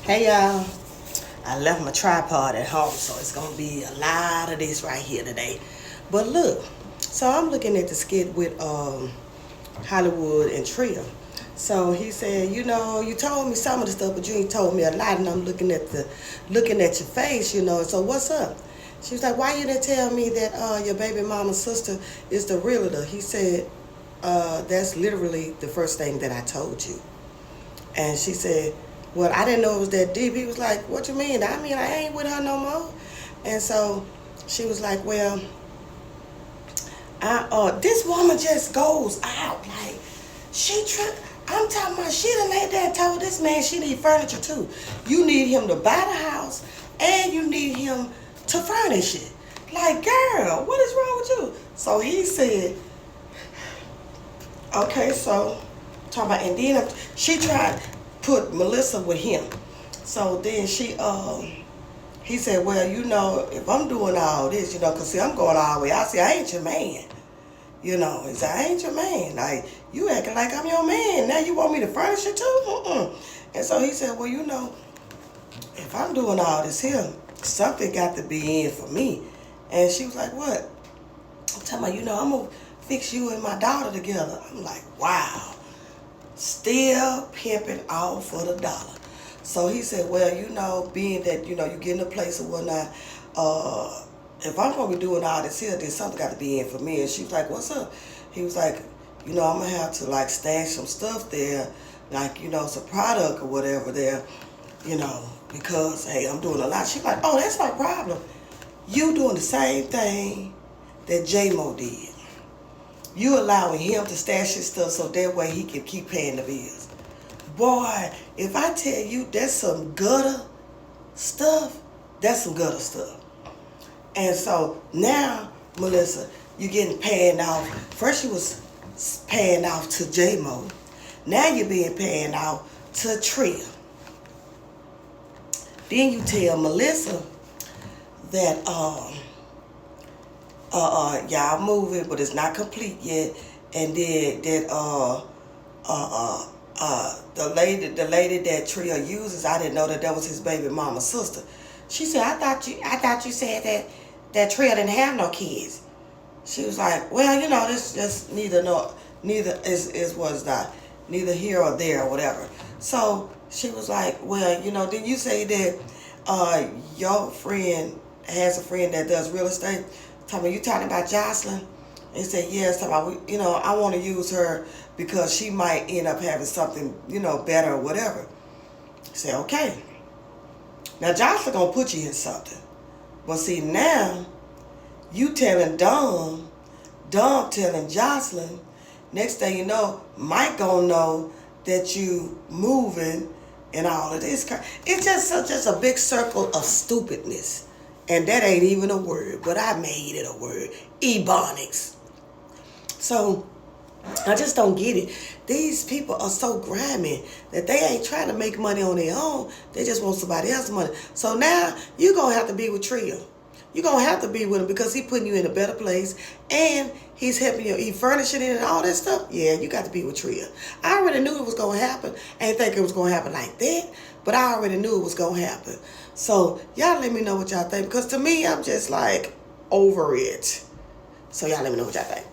Hey y'all, I left my tripod at home, so it's gonna be a lot of this right here today. But look, so I'm looking at the skit with Hollywood and Tria. So he said, you told me some of the stuff, but you ain't told me a lot, and I'm looking at your face, So what's up? She was like, why you didn't tell me that your baby mama's sister is the realtor? He said, that's literally the first thing that I told you. And she said, well, I didn't know it was that deep. He was like, what you mean? I mean, I ain't with her no more. And so she was like, well, this woman just goes out. Like, I'm talking about she done laid there and told this man she need furniture too. You need him to buy the house and you need him to furnish it. Like, girl, what is wrong with you? So he said, okay, so talking about, and then she tried to put Melissa with him. So then he said, well, if I'm doing all this, because see, I'm going all the way. I said, I ain't your man. He said, I ain't your man. Like, you acting like I'm your man. Now you want me to furnish it too? And so he said, well, if I'm doing all this here, something got to be in for me. And she was like, what? I'm talking about, I'm going to fix you and my daughter together. I'm like, wow. Still pimping all for the dollar. So he said, well, being that, you get in a place or whatnot, if I'm going to be doing all this here, then something got to be in for me. And she was like, what's up? He was like, I'm going to have to, like, stash some stuff there, like, some product or whatever there, because, hey, I'm doing a lot. She's like, oh, that's no problem. You doing the same thing that J-Mo did. You allowing him to stash his stuff so that way he can keep paying the bills. Boy, if I tell you that's some gutter stuff, that's some gutter stuff. And so now, Melissa, you getting paying off. First you was paying off to J-Mo. Now you're being paying off to Tria. Then you tell Melissa that y'all moving, but it's not complete yet. And then that the lady that Tria uses, I didn't know that was his baby mama's sister. She said, I thought you said that Tria didn't have no kids. She was like, well, this just neither here or there or whatever. So she was like, well, then you say that your friend has a friend that does real estate. You talking about Jocelyn? And said, yes, I want to use her because she might end up having something, better or whatever. I said, okay. Now, Jocelyn going to put you in something. But see, now, you telling Dom telling Jocelyn, next thing you know, Mike going to know that you moving and all of this. It's just a big circle of stupidness. And that ain't even a word, but I made it a word. Ebonics. So, I just don't get it. These people are so grimy that they ain't trying to make money on their own. They just want somebody else's money. So now, you're going to have to be with Tria. You're going to have to be with him because he's putting you in a better place. And he's helping you, he furnishing it and all that stuff. Yeah, you got to be with Tria. I already knew it was going to happen. I didn't think it was going to happen like that. But I already knew it was going to happen. So, y'all let me know what y'all think. Because to me, I'm just like over it. So, y'all let me know what y'all think.